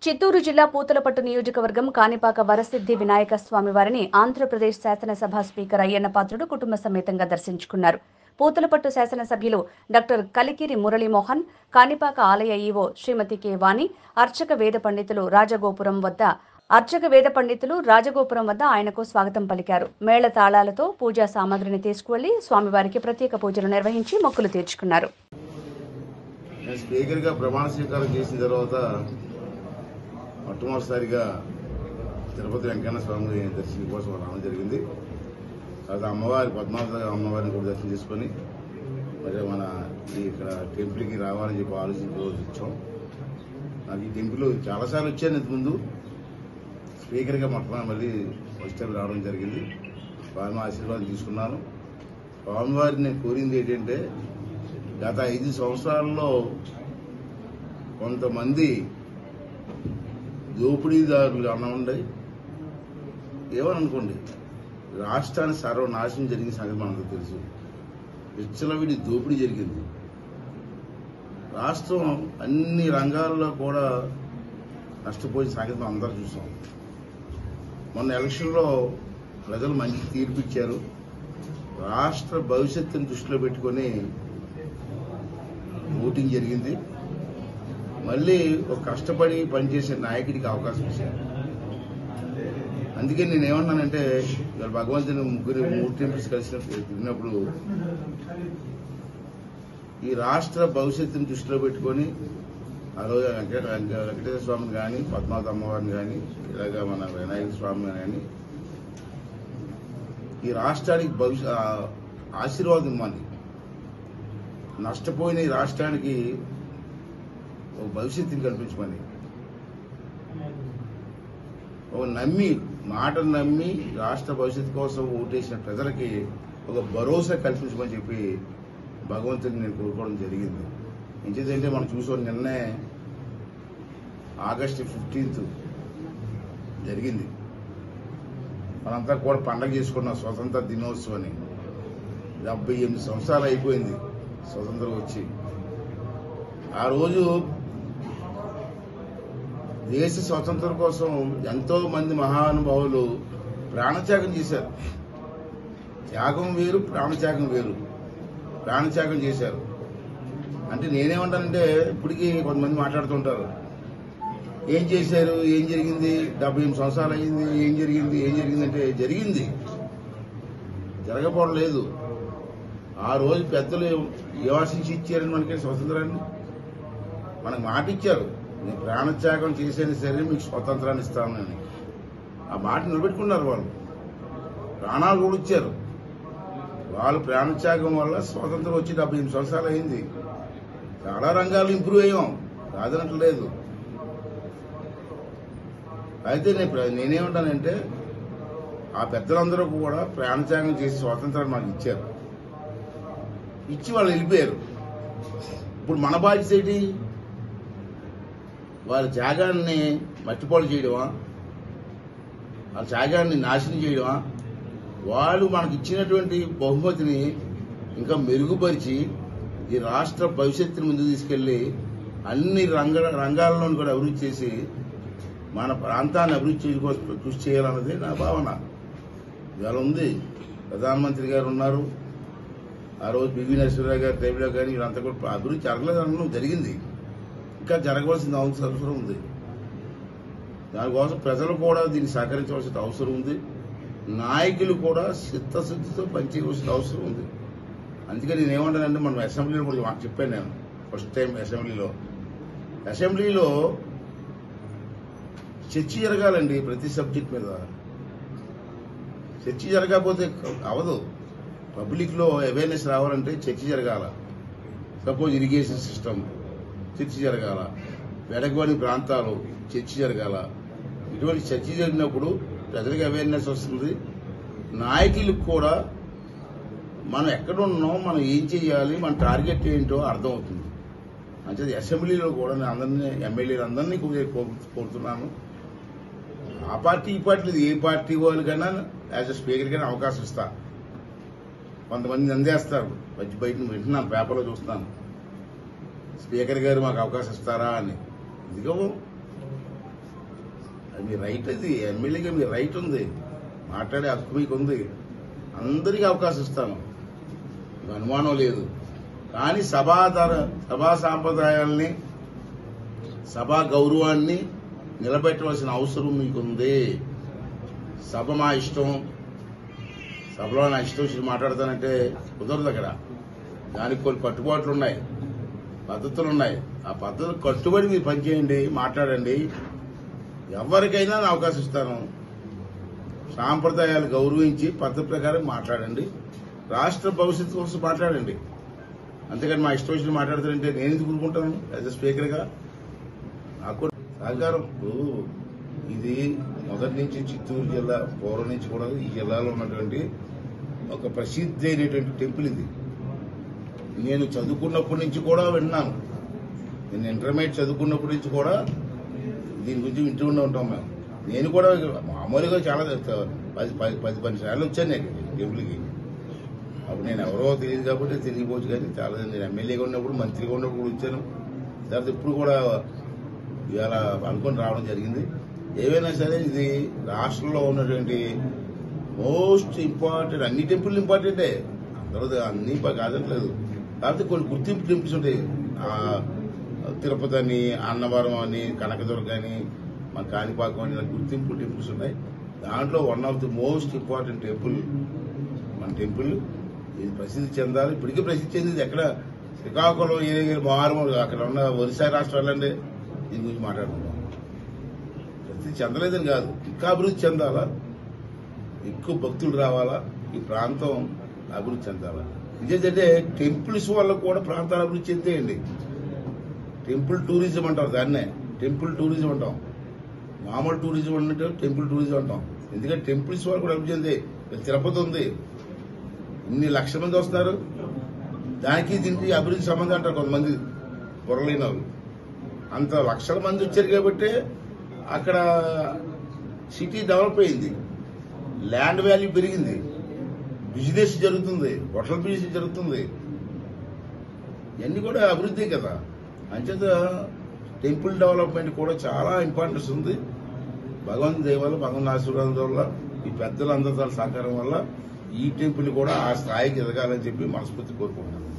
చిత్తూరు జిల్లా పూతలపట్టు నియోజకవర్గం కాణిపాక వరసిద్ధి వినాయక స్వామి వారిని ఆంధ్రప్రదేశ్ శాసనసభ స్పీకర్ అయ్యన్న పాత్రుడు కుటుంబ సమేతంగా దర్శించుకున్నారు. పూతలపట్టు శాసనసభ్యులు డాక్టర్ కలికిరి మురళీమోహన్, కాణిపాక ఆలయ ఈవో శ్రీమతి కె వాణి, అర్చక వేద పండితులు రాజగోపురం వద్ద ఆయనకు స్వాగతం పలికారు. మేళ తాళాలతో పూజా సామాగ్రిని తీసుకువెళ్లి స్వామివారికి ప్రత్యేక పూజలు నిర్వహించి మొక్కులు తీర్చుకున్నారు. స్పీకర్గా ప్రమాణ స్వీకారం చేసిన తర్వాత మొట్టమొదటిసారిగా తిరుపతి వెంకన్న స్వామి దర్శనం కోసం రావడం జరిగింది. తర్వాత అమ్మవారి పద్మావతి అమ్మవారిని కూడా దర్శనం చేసుకుని మరి మన ఇక్కడ టెంపుల్కి రావాలని చెప్పి ఆలోచించి రోజు వచ్చాం. నాకు ఈ టెంపుల్ చాలాసార్లు వచ్చాను ఇంతకుముందు. స్పీకర్గా మొట్టమొదటి మళ్ళీ ఫస్ట్ టైం రావడం జరిగింది. స్వామి ఆశీర్వాదం తీసుకున్నాను. స్వామివారిని నేను కోరింది ఏంటంటే, గత 5 సంవత్సరాల్లో కొంతమంది దోపిడీదారులు అన్నవండి ఏమని అనుకోండి, రాష్ట్రాన్ని సర్వనాశనం జరిగిన సంగతి మనకు తెలుసు. విచ్చలవిడి దోపిడీ జరిగింది. రాష్ట్రం అన్ని రంగాల్లో కూడా నష్టపోయిన సంగతి మనం అందరూ చూసాం. మొన్న ఎలక్షన్లో ప్రజలు మంచి తీర్పు ఇచ్చారు. రాష్ట్ర భవిష్యత్తును దృష్టిలో పెట్టుకుని ఓటింగ్ జరిగింది. మళ్ళీ ఒక కష్టపడి పనిచేసే నాయకుడికి అవకాశం ఇచ్చారు. అందుకే నేనేమన్నానంటే, ఇవాళ భగవంతుని 3 టెంపుల్స్ కలిసినప్పుడు ఈ రాష్ట్ర భవిష్యత్తుని దృష్టిలో పెట్టుకుని ఆ రోజు వెంకటేశ్వర స్వామిని కానీ, పద్మావతి అమ్మవారిని కానీ, ఇలాగా మన వినాయక స్వామిని కానీ ఈ రాష్ట్రానికి ఆశీర్వాదం ఇవ్వాలి. నష్టపోయిన ఈ రాష్ట్రానికి ఒక భవిష్యత్తుని కల్పించమని, ఒక మాటను నమ్మి రాష్ట్ర భవిష్యత్తు కోసం ఓటేసిన ప్రజలకి ఒక భరోసా కల్పించమని చెప్పి భగవంతుని నేను కోరుకోవడం జరిగింది. ఇంకేంటంటే మనం చూసాం, నిన్నే ఆగస్టు 15th జరిగింది. మనంతా కూడా పండగ చేసుకున్నాం స్వతంత్ర దినోత్సవాన్ని. 78 సంవత్సరాలు అయిపోయింది స్వతంత్రం వచ్చి. ఆ రోజు దేశ స్వతంత్రం కోసం ఎంతో మంది మహానుభావులు ప్రాణత్యాగం చేశారు. త్యాగం వేరు, ప్రాణత్యాగం వేరు. ప్రాణత్యాగం చేశారు. అంటే నేనేమంటానంటే, ఇప్పటికీ కొంతమంది మాట్లాడుతుంటారు, ఏం చేశారు, ఏం జరిగింది, 78 సంవత్సరాలు అయింది, ఏం జరిగింది అంటే, జరిగింది, జరగకపోవడం లేదు. ఆ రోజు పెద్దలు యోచించి ఇచ్చారని మనకి స్వతంత్రాన్ని, మనకు మాట ఇచ్చారు, నేను ప్రాణత్యాగం చేసేది సరే మీకు స్వతంత్రాన్ని ఇస్తానని. ఆ మాట నిలబెట్టుకున్నారు. వాళ్ళు ప్రాణాలు కూడా ఇచ్చారు. వాళ్ళు ప్రాణత్యాగం వల్ల స్వతంత్రం వచ్చి 78 సంవత్సరాలు అయింది. చాలా రంగాలు ఇంప్రూవ్ అయ్యాం, కాదనట్లేదు. అయితే నేనేమంటానంటే, ఆ పెద్దలందరూ కూడా ప్రాణత్యాగం చేసి స్వాతంత్రాన్ని మాకు ఇచ్చారు. ఇచ్చి వాళ్ళు వెళ్ళిపోయారు. ఇప్పుడు మన బాధ్యత ఏంటి? వాళ్ళ త్యాగాన్ని మట్టిపాలు చేయడమా, వాళ్ళ త్యాగాన్ని నాశనం చేయడమా? వాళ్ళు మనకి ఇచ్చినటువంటి బహుమతిని ఇంకా మెరుగుపరిచి ఈ రాష్ట్ర భవిష్యత్తుని ముందుకు తీసుకెళ్లి అన్ని రంగాల్లో కూడా అభివృద్ధి చేసి మన ప్రాంతాన్ని అభివృద్ధి చేయడం కృషి చేయాలన్నది నా భావన. ఇవాళ ఉంది, ప్రధానమంత్రి గారు ఉన్నారు. ఆ రోజు పివి నరసింహరావు గారి టైంలో కానీ వీళ్ళంతా కూడా అభివృద్ధి జరగలేదనడం జరిగింది. ఇంకా జరగవలసిన అవసరం ఉంది. దానికోసం ప్రజలు కూడా దీన్ని సహకరించవలసిన అవసరం ఉంది. నాయకులు కూడా చిత్తశుద్ధితో పనిచేయవలసిన అవసరం ఉంది. అందుకే నేనేమంటానంటే, మనం అసెంబ్లీలో కూడా చెప్పాను. నేను ఫస్ట్ టైం అసెంబ్లీలో చర్చ జరగాలండి. ప్రతి సబ్జెక్ట్ మీద చర్చ జరగకపోతే అవదు. పబ్లిక్ లో అవేర్నెస్ రావాలంటే చర్చ జరగాల. సపోజ్ ఇరిగేషన్ సిస్టమ్ చర్చ జరగాల, వెడగని ప్రాంతాలు చర్చ జరగాల. ఇటువంటి చర్చ జరిగినప్పుడు ప్రజలకు అవేర్నెస్ వస్తుంది. నాయకులకు కూడా మనం ఎక్కడున్నాం, మనం ఏం చేయాలి, మన టార్గెట్ ఏంటో అర్థమవుతుంది. అంటే అసెంబ్లీలో కూడా నేను అందరినీ, ఎమ్మెల్యేలు అందరినీ కోరుతున్నాను. ఆ పార్టీ ఈ పార్టీ లేదు, ఏ పార్టీ వాళ్ళకైనా యాజ్ అ స్పీకర్ కైనా అవకాశం ఇస్తా. కొంతమంది నిందేస్తారు, బయట వింటున్నాను, పేపర్లో చూస్తున్నాను, స్పీకర్ గారు మాకు అవకాశం ఇస్తారా అని. ఇదిగో అది మీ రైట్, అది ఎమ్మెల్యేగా మీ రైట్ ఉంది, మాట్లాడే హక్కు మీకు ఉంది. అందరికీ అవకాశం ఇస్తాను, అనుమానం లేదు. కానీ సభా సాంప్రదాయాల్ని, సభా గౌరవాన్ని నిలబెట్టవలసిన అవసరం మీకుంది. సభ మా ఇష్టం, సభలో నా ఇష్టం వచ్చి మాట్లాడతానంటే కుదరదు. అక్కడ దానికి కొన్ని కట్టుబాట్లు ఉన్నాయి, పద్ధతులు ఉన్నాయి. ఆ పద్ధతులు కట్టుబడి మీరు పనిచేయండి, మాట్లాడండి. ఎవరికైనా నా అవకాశం ఇస్తాను. సాంప్రదాయాలు గౌరవించి పద్ధతి ప్రకారం మాట్లాడండి, రాష్ట్ర భవిష్యత్తు కోసం మాట్లాడండి. అంతేకాని మా ఇష్టం వచ్చి మాట్లాడతారంటే నేను ఎందుకు ఊరుకుంటాను? యాజ్ ఎ స్పీకర్గా నాకు సహకారం. ఇది మొదటి నుంచి చిత్తూరు జిల్లా పూర్వం నుంచి కూడా ఈ జిల్లాలో ఉన్నటువంటి ఒక ప్రసిద్ధి అయినటువంటి టెంపుల్ ఇది. నేను చదువుకున్నప్పటి నుంచి కూడా విన్నాను. నేను ఇంటర్మీడియట్ చదువుకున్నప్పటి నుంచి కూడా దీని గురించి వింటూ ఉంటాం మేము. నేను కూడా మామూలుగా చాలా 10 సార్లు వచ్చాను నేను టెంపుల్కి. అప్పుడు నేను ఎవరో తెలియదు కాబట్టి తెలియకపోవచ్చు, కానీ చాలా నేను ఎమ్మెల్యేగా ఉన్నప్పుడు, మంత్రిగా ఉన్నప్పుడు కూడా వచ్చాను. తర్వాత ఇప్పుడు కూడా ఇవాళ అనుకుని రావడం జరిగింది. ఏవైనా సరే ఇది రాష్ట్రంలో ఉన్నటువంటి మోస్ట్ ఇంపార్టెంట్, అన్ని టెంపుల్ ఇంపార్టెంటే, అందరూ అన్ని కాదట్లేదు. కాకపోతే కొన్ని గుర్తింపు టెంపుల్స్ ఉంటాయి. తిరుపతి అని, అన్నవరం అని, కనకదుర్గ అని, మన కాణిపాకం అని గుర్తింపు టెంపుల్స్ ఉన్నాయి. దాంట్లో one of the most important temple మన టెంపుల్. ఇది ప్రసిద్ధి చెందాలి. ఇప్పటికీ ప్రసిద్ధి చెందింది. ఎక్కడ శ్రీకాకుళం ఏరియా మారుమూల అక్కడ ఉన్న ఒరిస్సా రాష్ట్రాలంటే దీని గురించి మాట్లాడుకుంటాం. ప్రసిద్ధి చెందలేదని కాదు, ఇంకా అభివృద్ధి చెందాలా, ఎక్కువ భక్తులు రావాలా, ఈ ప్రాంతం అభివృద్ధి చెందాలా. ఇదేంటంటే టెంపుల్స్ వల్ల కూడా ప్రాంతాలు అభివృద్ధి చెందేయండి. టెంపుల్ టూరిజం అంటారు, దాన్నే టెంపుల్ టూరిజం అంటాం. మామూలు టూరిజం అంటే టెంపుల్ టూరిజం అంటాం. ఎందుకంటే టెంపుల్స్ వాళ్ళు కూడా అభివృద్ధి చెంది. తిరుపతి ఉంది, ఇన్ని లక్షల మంది వస్తున్నారు, దానికి దీనికి అభివృద్ధి సంబంధం అంటారు కొంతమంది బుర్రలేని వాళ్ళు. అంత లక్షల మంది వచ్చారు కాబట్టి అక్కడ సిటీ డెవలప్ అయింది, ల్యాండ్ వాల్యూ పెరిగింది, బిజినెస్ జరుగుతుంది, హోటల్ బిజినెస్ జరుగుతుంది. ఇవన్నీ కూడా అభివృద్ధి కదా. అంచేత టెంపుల్ డెవలప్మెంట్ కూడా చాలా ఇంపార్టెన్స్ ఉంది. భగవంతుని దయ వల్ల, భగవంతుని ఆశీర్వాదం వల్ల, ఈ పెద్దలందరి సహకారం వల్ల ఈ టెంపుల్ కూడా ఆ స్థాయికి ఎదగాలని చెప్పి మనస్ఫూర్తి కోరుకుంటున్నాను.